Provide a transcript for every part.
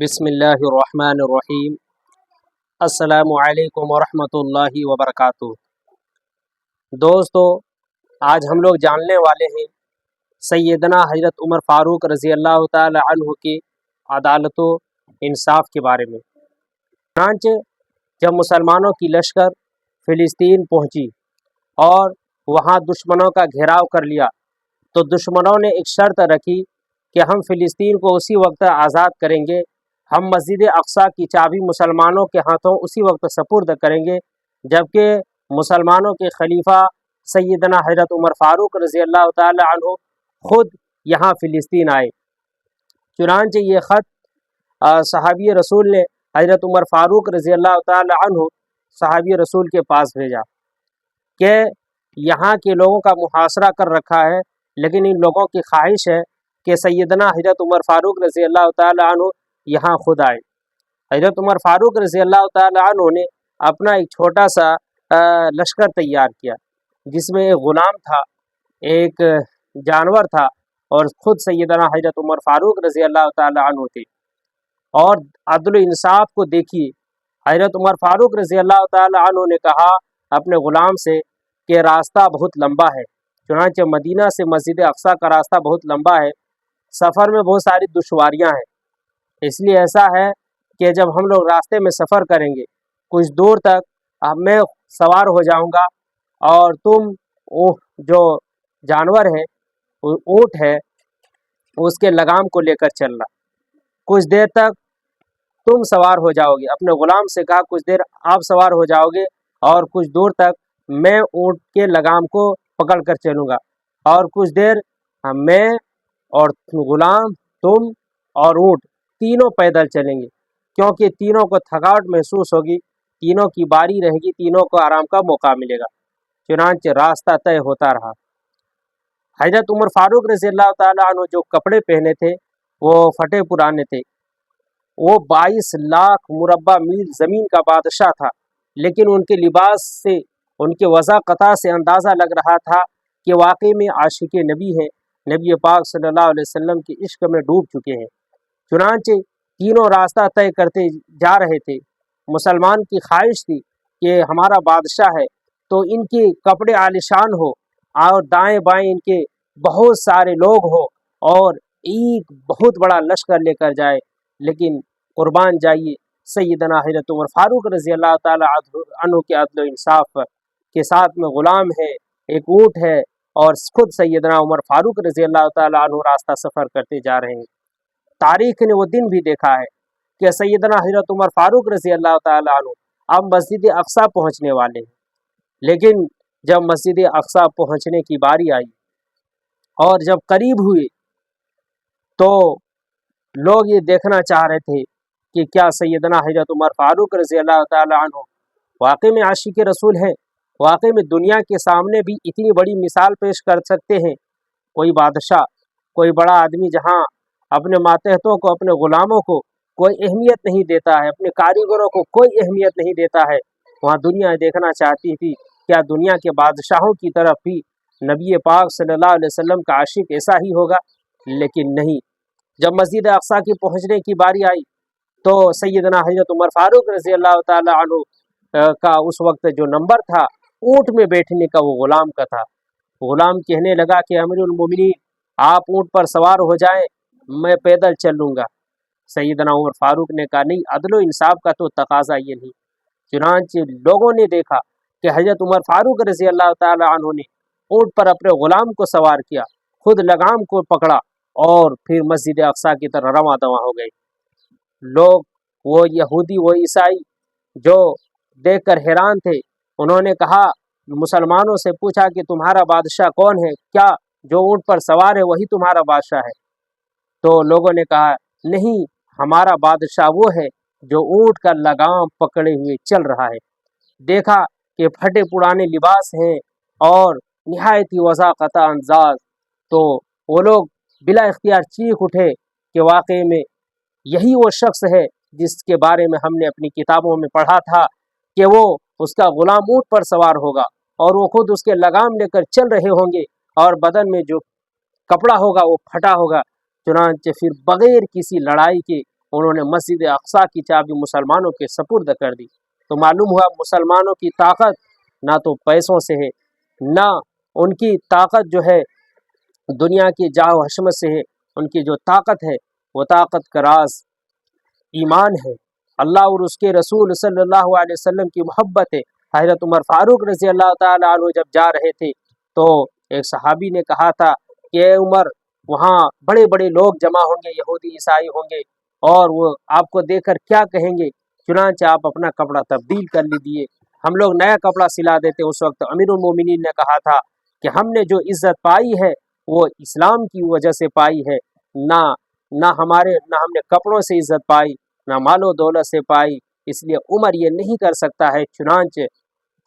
بسم اللہ الرحمن الرحیم۔ السلام علیکم ورحمۃ اللہ وبرکاتہ۔ دوستو، آج ہم لوگ جاننے والے ہیں سیدنا حضرت عمر فاروق رضی اللہ تعالی عنہ کی عدالت و انصاف کے بارے میں۔ چنانچہ جب مسلمانوں کی لشکر فلسطین پہنچی اور وہاں دشمنوں کا گھیراؤ کر لیا تو دشمنوں نے ایک شرط رکھی کہ ہم فلسطین کو اسی وقت آزاد کریں گے، ہم مسجد اقصیٰ کی چابی مسلمانوں کے ہاتھوں اسی وقت سپرد کریں گے جبکہ مسلمانوں کے خلیفہ سیدنا حضرت عمر فاروق رضی اللہ تعالی عنہ خود یہاں فلسطین آئے۔ چنانچہ یہ خط صحابی رسول نے حضرت عمر فاروق رضی اللہ تعالی عنہ صحابی رسول کے پاس بھیجا کہ یہاں کے لوگوں کا محاصرہ کر رکھا ہے، لیکن ان لوگوں کی خواہش ہے کہ سیدنا حضرت عمر فاروق رضی اللہ تعالی عنہ یہاں خود آئے۔ حضرت عمر فاروق رضی اللہ تعالی عنہ نے اپنا ایک چھوٹا سا لشکر تیار کیا جس میں ایک غلام تھا، ایک جانور تھا، اور خود سیدنا حضرت عمر فاروق رضی اللہ تعالی عنہ تھے۔ اور عدل و انصاف کو دیکھیے، حضرت عمر فاروق رضی اللہ تعالی عنہ نے کہا اپنے غلام سے کہ راستہ بہت لمبا ہے، چنانچہ مدینہ سے مسجد اقصیٰ کا راستہ بہت لمبا ہے، سفر میں بہت ساری دشواریاں ہیں، اس لیے ایسا ہے کہ جب ہم لوگ راستے میں سفر کریں گے کچھ دور تک میں سوار ہو جاؤں گا اور تم جو جانور ہے اونٹ ہے اس کے لگام کو لے کر چلنا، کچھ دیر تک تم سوار ہو جاؤ گے۔ اپنے غلام سے کہا کچھ دیر آپ سوار ہو جاؤ گے اور کچھ دور تک میں اونٹ کے لگام کو پکڑ کر چلوں گا، اور کچھ دیر میں اور غلام، تم اور اونٹ تینوں پیدل چلیں گے، کیونکہ تینوں کو تھکاوٹ محسوس ہوگی، تینوں کی باری رہے گی، تینوں کو آرام کا موقع ملے گا۔ چنانچہ راستہ طے ہوتا رہا۔ حضرت عمر فاروق رضی اللہ تعالیٰ عنہ جو کپڑے پہنے تھے وہ پھٹے پرانے تھے، وہ 22 لاکھ مربع میل زمین کا بادشاہ تھا، لیکن ان کے لباس سے، ان کے وضاقتہ سے اندازہ لگ رہا تھا کہ واقعی میں عاشق نبی ہیں، نبی پاک صلی اللہ علیہ وسلم کے عشق میں ڈوب چکے ہیں۔ چنانچہ تینوں راستہ طے کرتے جا رہے تھے۔ مسلمان کی خواہش تھی کہ ہمارا بادشاہ ہے تو ان کے کپڑے عالیشان ہو اور دائیں بائیں ان کے بہت سارے لوگ ہو اور ایک بہت بڑا لشکر لے کر جائے، لیکن قربان جائیے سیدنا حضرت عمر فاروق رضی اللہ تعالی عنہ کے عدل و انصاف کے ساتھ میں غلام ہے، ایک اونٹ ہے، اور خود سیدنا عمر فاروق رضی اللہ تعالی عنہ راستہ سفر کرتے جا رہے ہیں۔ تاریخ نے وہ دن بھی دیکھا ہے کہ سیدنا حضرت عمر فاروق رضی اللہ تعالی عنہ اب مسجد اقصیٰ پہنچنے والے ہیں، لیکن جب مسجد اقصیٰ پہنچنے کی باری آئی اور جب قریب ہوئے تو لوگ یہ دیکھنا چاہ رہے تھے کہ کیا سیدنا حضرت عمر فاروق رضی اللہ تعالی عنہ واقعی میں عاشق رسول ہیں، واقعی میں دنیا کے سامنے بھی اتنی بڑی مثال پیش کر سکتے ہیں۔ کوئی بادشاہ، کوئی بڑا آدمی جہاں اپنے ماتحتوں کو، اپنے غلاموں کو کوئی اہمیت نہیں دیتا ہے، اپنے کاریگروں کو کوئی اہمیت نہیں دیتا ہے، وہاں دنیا دیکھنا چاہتی تھی کیا دنیا کے بادشاہوں کی طرف بھی نبی پاک صلی اللہ علیہ وسلم کا عاشق ایسا ہی ہوگا، لیکن نہیں۔ جب مسجد اقصیٰ کی پہنچنے کی باری آئی تو سیدنا حضرت عمر فاروق رضی اللہ تعالی عنہ کا اس وقت جو نمبر تھا اونٹ میں بیٹھنے کا وہ غلام کا تھا۔ غلام کہنے لگا کہ امیر المومنین آپ اونٹ پر سوار ہو جائیں، میں پیدل چل لوں گا۔ سیدنا عمر فاروق نے کہا نہیں، عدل و انصاف کا تو تقاضا یہ نہیں۔ چنانچہ لوگوں نے دیکھا کہ حضرت عمر فاروق رضی اللہ تعالی عنہ نے اونٹ پر اپنے غلام کو سوار کیا، خود لگام کو پکڑا اور پھر مسجد اقصیٰ کی طرح رواں دواں ہو گئے۔ لوگ، وہ یہودی، وہ عیسائی جو دیکھ کر حیران تھے، انہوں نے کہا، مسلمانوں سے پوچھا کہ تمہارا بادشاہ کون ہے؟ کیا جو اونٹ پر سوار ہے وہی تمہارا بادشاہ ہے؟ تو لوگوں نے کہا نہیں، ہمارا بادشاہ وہ ہے جو اونٹ کا لگام پکڑے ہوئے چل رہا ہے۔ دیکھا کہ پھٹے پرانے لباس ہیں اور نہایت ہی وضاقتہ انداز، تو وہ لوگ بلا اختیار چیخ اٹھے کہ واقعی میں یہی وہ شخص ہے جس کے بارے میں ہم نے اپنی کتابوں میں پڑھا تھا کہ وہ اس کا غلام اونٹ پر سوار ہوگا اور وہ خود اس کے لگام لے کر چل رہے ہوں گے اور بدن میں جو کپڑا ہوگا وہ پھٹا ہوگا۔ چنانچہ پھر بغیر کسی لڑائی کے انہوں نے مسجد اقصی کی چابی مسلمانوں کے سپرد کر دی۔ تو معلوم ہوا مسلمانوں کی طاقت نہ تو پیسوں سے ہے، نہ ان کی طاقت جو ہے دنیا کی جاہ و حشمت سے ہے۔ ان کی جو طاقت ہے وہ طاقت کا راز ایمان ہے، اللہ اور اس کے رسول صلی اللہ علیہ وسلم کی محبت ہے۔ حضرت عمر فاروق رضی اللہ تعالیٰ عنہ جب جا رہے تھے تو ایک صحابی نے کہا تھا کہ اے عمر، وہاں بڑے بڑے لوگ جمع ہوں گے، یہودی عیسائی ہوں گے، اور وہ آپ کو دیکھ کر کیا کہیں گے؟ چنانچہ آپ اپنا کپڑا تبدیل کر لیجیے۔ ہم لوگ نیا کپڑا سلا دیتے۔ اس وقت امیر المومنین نے کہا تھا کہ ہم نے جو عزت پائی ہے وہ اسلام کی وجہ سے پائی ہے، نہ ہم نے کپڑوں سے عزت پائی، نہ مال و دولت سے پائی، اس لیے عمر یہ نہیں کر سکتا ہے۔ چنانچہ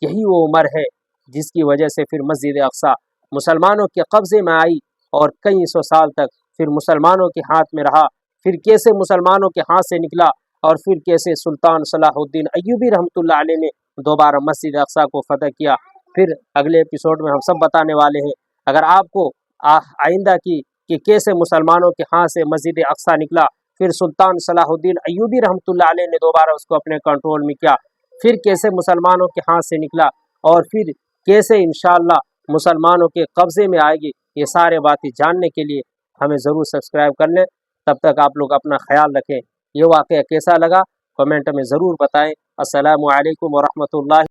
یہی وہ عمر ہے جس کی وجہ سے پھر مسجد اقصی مسلمانوں کے قبضے میں آئی اور کئی سو سال تک پھر مسلمانوں کے ہاتھ میں رہا۔ پھر کیسے مسلمانوں کے ہاتھ سے نکلا اور پھر کیسے سلطان صلاح الدین ایوبی رحمۃ اللہ علیہ نے دوبارہ مسجد اقصی کو فتح کیا، پھر اگلے ایپیسوڈ میں ہم سب بتانے والے ہیں۔ اگر آپ کو آئندہ کی کہ کیسے مسلمانوں کے ہاتھ سے مسجد اقصی نکلا، پھر سلطان صلاح الدین ایوبی رحمۃ اللہ علیہ نے دوبارہ اس کو اپنے کنٹرول میں کیا، پھر کیسے مسلمانوں کے ہاتھ سے نکلا اور پھر کیسے انشاءاللہ مسلمانوں کے قبضے میں آئے گی، یہ سارے باتیں جاننے کے لیے ہمیں ضرور سبسکرائب کر لیں۔ تب تک آپ لوگ اپنا خیال رکھیں۔ یہ واقعہ کیسا لگا کمنٹ میں ضرور بتائیں۔ السلام علیکم ورحمۃ اللہ۔